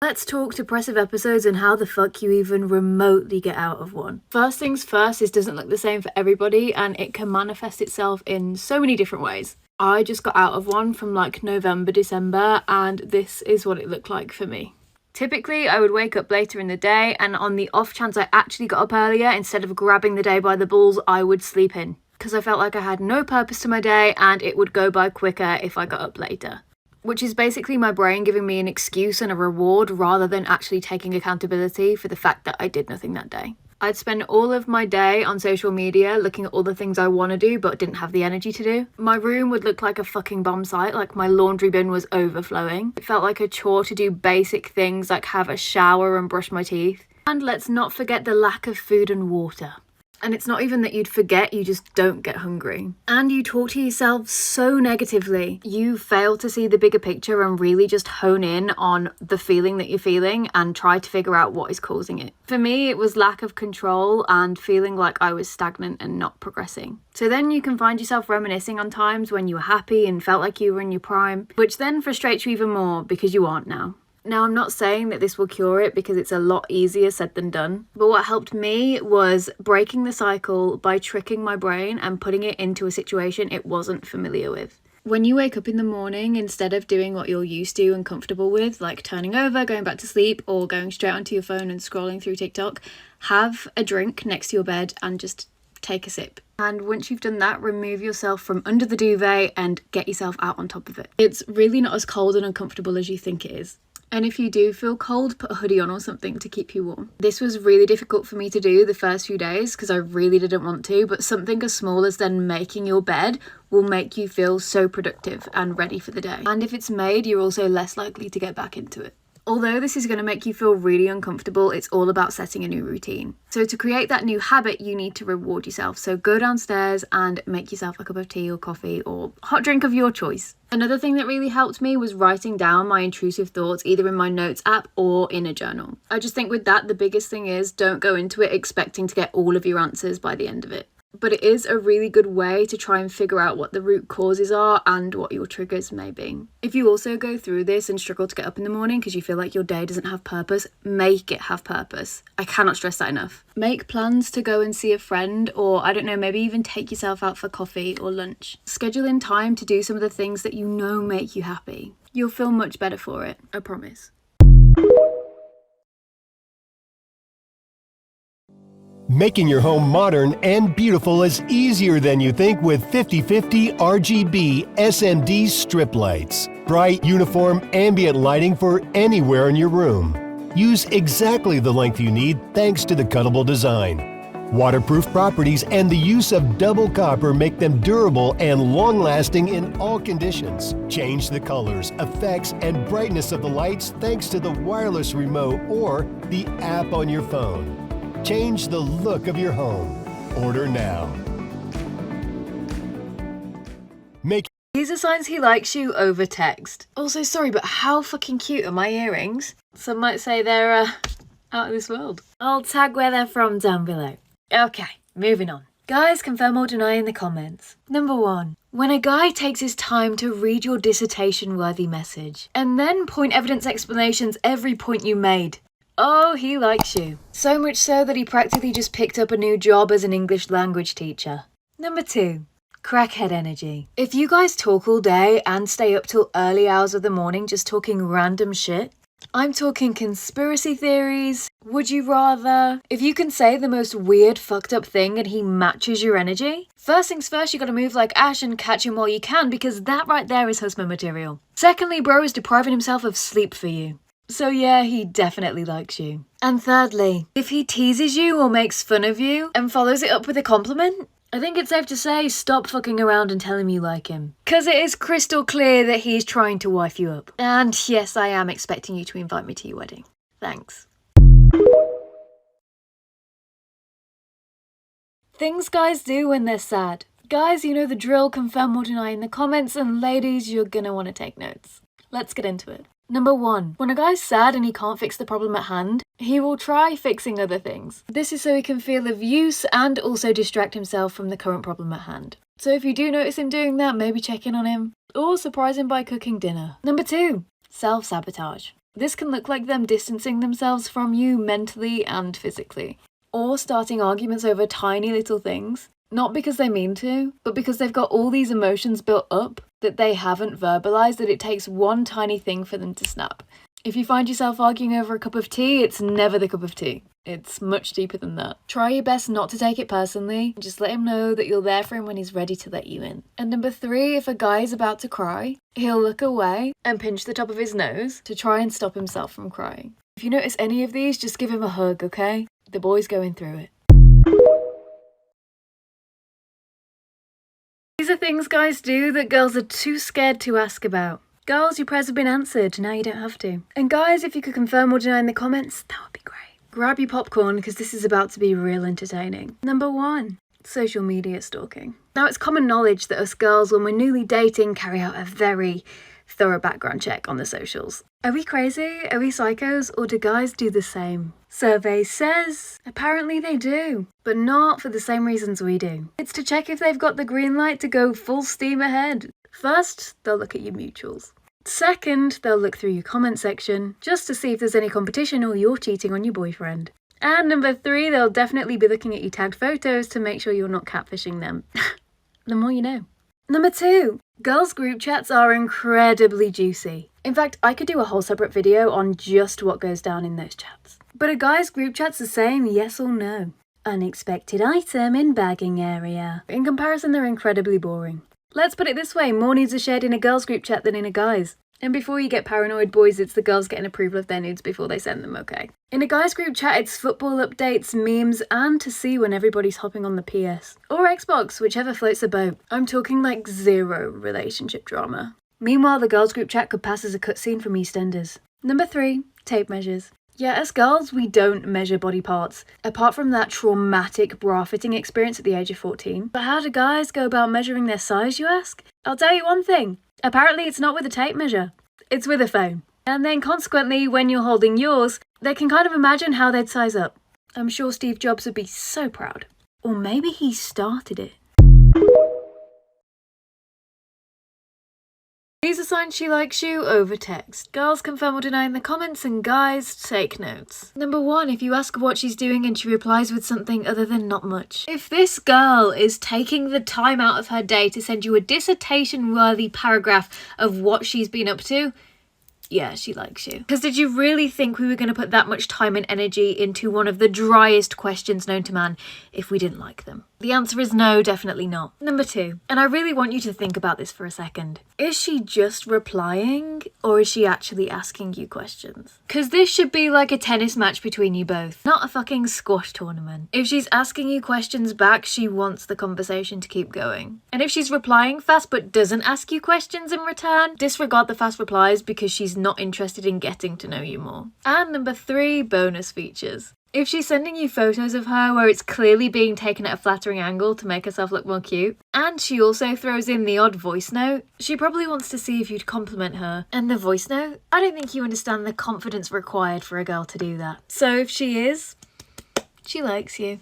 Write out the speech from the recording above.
Let's talk depressive episodes and how the fuck you even remotely get out of one. First things first, this doesn't look the same for everybody and it can manifest itself in so many different ways. I just got out of one from like November, December, and this is what it looked like for me. Typically, I would wake up later in the day, and on the off chance I actually got up earlier, instead of grabbing the day by the balls, I would sleep in. Because I felt like I had no purpose to my day and it would go by quicker if I got up later. Which is basically my brain giving me an excuse and a reward rather than actually taking accountability for the fact that I did nothing that day. I'd spend all of my day on social media looking at all the things I want to do but didn't have the energy to do. My room would look like a fucking bomb site, like my laundry bin was overflowing. It felt like a chore to do basic things like have a shower and brush my teeth. And let's not forget the lack of food and water. And it's not even that you'd forget, you just don't get hungry. And you talk to yourself so negatively. You fail to see the bigger picture and really just hone in on the feeling that you're feeling and try to figure out what is causing it. For me, it was lack of control and feeling like I was stagnant and not progressing. So then you can find yourself reminiscing on times when you were happy and felt like you were in your prime, which then frustrates you even more because you aren't now. Now, I'm not saying that this will cure it because it's a lot easier said than done. But what helped me was breaking the cycle by tricking my brain and putting it into a situation it wasn't familiar with. When you wake up in the morning, instead of doing what you're used to and comfortable with, like turning over, going back to sleep, or going straight onto your phone and scrolling through TikTok, have a drink next to your bed and just take a sip. And once you've done that, remove yourself from under the duvet and get yourself out on top of it. It's really not as cold and uncomfortable as you think it is. And if you do feel cold, put a hoodie on or something to keep you warm. This was really difficult for me to do the first few days because I really didn't want to, but something as small as then making your bed will make you feel so productive and ready for the day. And if it's made, you're also less likely to get back into it. Although this is going to make you feel really uncomfortable, it's all about setting a new routine. So to create that new habit, you need to reward yourself. So go downstairs and make yourself a cup of tea or coffee or hot drink of your choice. Another thing that really helped me was writing down my intrusive thoughts either in my notes app or in a journal. I just think with that, the biggest thing is don't go into it expecting to get all of your answers by the end of it. But it is a really good way to try and figure out what the root causes are and what your triggers may be. If you also go through this and struggle to get up in the morning because you feel like your day doesn't have purpose, make it have purpose. I cannot stress that enough. Make plans to go and see a friend, or I don't know, maybe even take yourself out for coffee or lunch. Schedule in time to do some of the things that you know make you happy. You'll feel much better for it, I promise. Making your home modern and beautiful is easier than you think with 50/50 RGB SMD strip lights. Bright, uniform, ambient lighting for anywhere in your room. Use exactly the length you need thanks to the cuttable design. Waterproof properties and the use of double copper make them durable and long-lasting in all conditions. Change the colors, effects, and brightness of the lights thanks to the wireless remote or the app on your phone. Change the look of your home. Order now. These are signs he likes you over text. Also, sorry, but how fucking cute are my earrings? Some might say they're out of this world. I'll tag where they're from down below. Okay, moving on. Guys, confirm or deny in the comments. Number 1. When a guy takes his time to read your dissertation-worthy message and then point evidence explanations every point you made. Oh, he likes you. So much so that he practically just picked up a new job as an English language teacher. Number 2. Crackhead energy. If you guys talk all day and stay up till early hours of the morning just talking random shit, I'm talking conspiracy theories, would you rather, if you can say the most weird fucked up thing and he matches your energy, first things first, you gotta move like Ash and catch him while you can because that right there is husband material. Secondly, bro is depriving himself of sleep for you. So yeah, he definitely likes you. And thirdly, if he teases you or makes fun of you and follows it up with a compliment, I think it's safe to say stop fucking around and tell him you like him. Cause it is crystal clear that he's trying to wife you up. And yes, I am expecting you to invite me to your wedding. Thanks. Things guys do when they're sad. Guys, you know the drill, confirm or deny in the comments, and ladies, you're gonna want to take notes. Let's get into it. Number 1. When a guy's sad and he can't fix the problem at hand, he will try fixing other things. This is so he can feel of use and also distract himself from the current problem at hand. So if you do notice him doing that, maybe check in on him or surprise him by cooking dinner. Number 2. Self-sabotage. This can look like them distancing themselves from you mentally and physically, or starting arguments over tiny little things, not because they mean to, but because they've got all these emotions built up that they haven't verbalized, that it takes one tiny thing for them to snap. If you find yourself arguing over a cup of tea, it's never the cup of tea. It's much deeper than that. Try your best not to take it personally. Just let him know that you're there for him when he's ready to let you in. And number 3, if a guy is about to cry, he'll look away and pinch the top of his nose to try and stop himself from crying. If you notice any of these, just give him a hug, okay? The boy's going through it. These are things guys do that girls are too scared to ask about. Girls, your prayers have been answered, now you don't have to. And guys, if you could confirm or deny in the comments, that would be great. Grab your popcorn, because this is about to be real entertaining. Number 1, social media stalking. Now, it's common knowledge that us girls, when we're newly dating, carry out a very thorough background check on the socials. Are we crazy? Are we psychos? Or do guys do the same? Survey says apparently they do, but not for the same reasons we do. It's to check if they've got the green light to go full steam ahead. First, they'll look at your mutuals. Second, they'll look through your comment section just to see if there's any competition or you're cheating on your boyfriend. And number 3, they'll definitely be looking at your tagged photos to make sure you're not catfishing them. The more you know. Number 2, girls' group chats are incredibly juicy. In fact, I could do a whole separate video on just what goes down in those chats. But a guy's group chat's the same, yes or no. Unexpected item in bagging area. In comparison, they're incredibly boring. Let's put it this way, more nudes are shared in a girls' group chat than in a guy's. And before you get paranoid, boys, it's the girls getting approval of their nudes before they send them, okay? In a guy's group chat, it's football updates, memes, and to see when everybody's hopping on the PS. Or Xbox, whichever floats the boat. I'm talking like 0 relationship drama. Meanwhile, the girls' group chat could pass as a cutscene from EastEnders. Number 3, tape measures. Yeah, as girls, we don't measure body parts, apart from that traumatic bra fitting experience at the age of 14. But how do guys go about measuring their size, you ask? I'll tell you one thing. Apparently it's not with a tape measure. It's with a phone. And then consequently, when you're holding yours, they can kind of imagine how they'd size up. I'm sure Steve Jobs would be so proud. Or maybe he started it. These are signs she likes you over text. Girls, confirm or deny in the comments, and guys, take notes. Number 1, if you ask what she's doing and she replies with something other than not much. If this girl is taking the time out of her day to send you a dissertation-worthy paragraph of what she's been up to, yeah, she likes you. Because did you really think we were going to put that much time and energy into one of the driest questions known to man if we didn't like them? The answer is no, definitely not. Number 2, and I really want you to think about this for a second. Is she just replying, or is she actually asking you questions? Because this should be like a tennis match between you both, not a fucking squash tournament. If she's asking you questions back, she wants the conversation to keep going. And if she's replying fast but doesn't ask you questions in return, disregard the fast replies because she's not interested in getting to know you more. And number 3, bonus features. If she's sending you photos of her where it's clearly being taken at a flattering angle to make herself look more cute, and she also throws in the odd voice note, she probably wants to see if you'd compliment her. And the voice note? I don't think you understand the confidence required for a girl to do that. So if she is, she likes you.